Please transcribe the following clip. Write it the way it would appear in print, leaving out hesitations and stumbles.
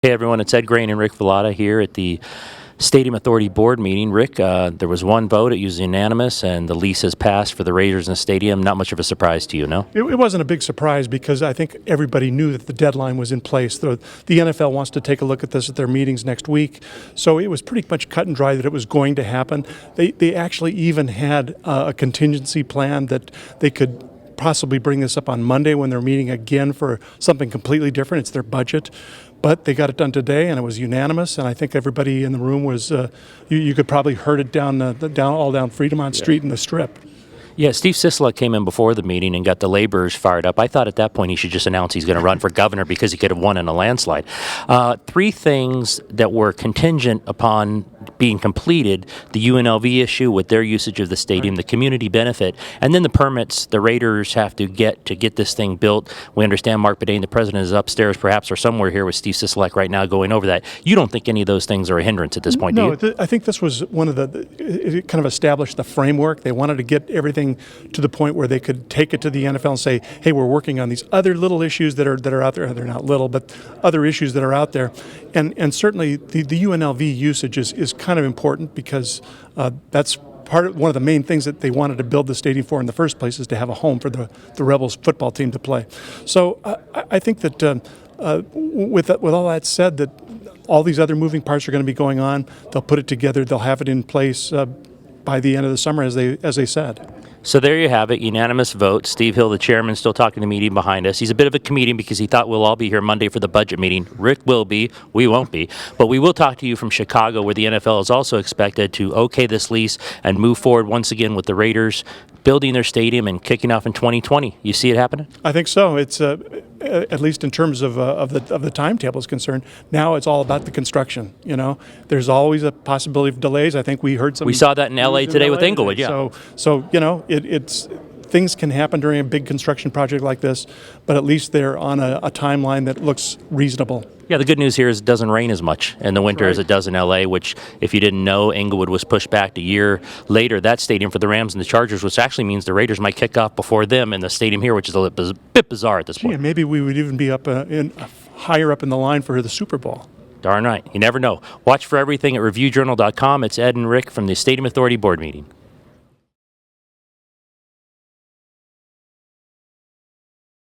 Hey everyone, it's Ed Grain and Rick Villata here at the Stadium Authority Board meeting. Rick, there was one vote, it was unanimous, and the lease has passed for the Raiders in the stadium. Not much of a surprise to you, no? It wasn't a big surprise because I think everybody knew that the deadline was in place. The NFL wants to take a look at this at their meetings next week, so it was pretty much cut and dry that it was going to happen. They actually even had a contingency plan that they could possibly bring this up on Monday when they're meeting again for something completely different. It's their budget. But they got it done today, and it was unanimous. And I think everybody in the room was, you could probably heard it all down Fremont Street in the Strip. Yeah, Steve Sisolak came in before the meeting and got the laborers fired up. I thought at that point he should just announce he's going to run for governor because he could have won in a landslide. Three things that were contingent upon being completed: the UNLV issue with their usage of the stadium, the community benefit, and then the permits the Raiders have to get this thing built. We understand Mark Bedane, the president, is upstairs perhaps or somewhere here with Steve Sisolak right now going over that. You don't think any of those things are a hindrance at this point, do you? I think this was one of it kind of established the framework. They wanted to get everything to the point where they could take it to the NFL and say, hey, we're working on these other little issues that are out there. They're not little, but other issues that are out there. And certainly the UNLV usage is kind of important because that's one of the main things that they wanted to build the stadium for in the first place, is to have a home for the Rebels football team to play. So I think that with all that said, that all these other moving parts are going to be going on. They'll put it together. They'll have it in place by the end of the summer, as they said. So there you have it, unanimous vote. Steve Hill, the chairman, still talking the meeting behind us. He's a bit of a comedian because he thought we'll all be here Monday for the budget meeting. Rick will be, we won't be. But we will talk to you from Chicago, where the NFL is also expected to okay this lease and move forward once again with the Raiders building their stadium and kicking off in 2020. You see it happening? I think so. It's at least in terms of the timetable is concerned. Now it's all about the construction. You know, there's always a possibility of delays. I think we heard some. We saw that in LA today with Inglewood. Yeah. So you know, it's things can happen during a big construction project like this, but at least they're on a timeline that looks reasonable. Yeah, the good news here is it doesn't rain as much in the winter as it does in LA, which, if you didn't know, Inglewood was pushed back a year later, that stadium for the Rams and the Chargers, which actually means the Raiders might kick off before them in the stadium here, which is a bit bizarre at this point. Yeah, maybe we would even be up higher up in the line for the Super Bowl. Darn right. You never know. Watch for everything at reviewjournal.com. It's Ed and Rick from the Stadium Authority Board meeting.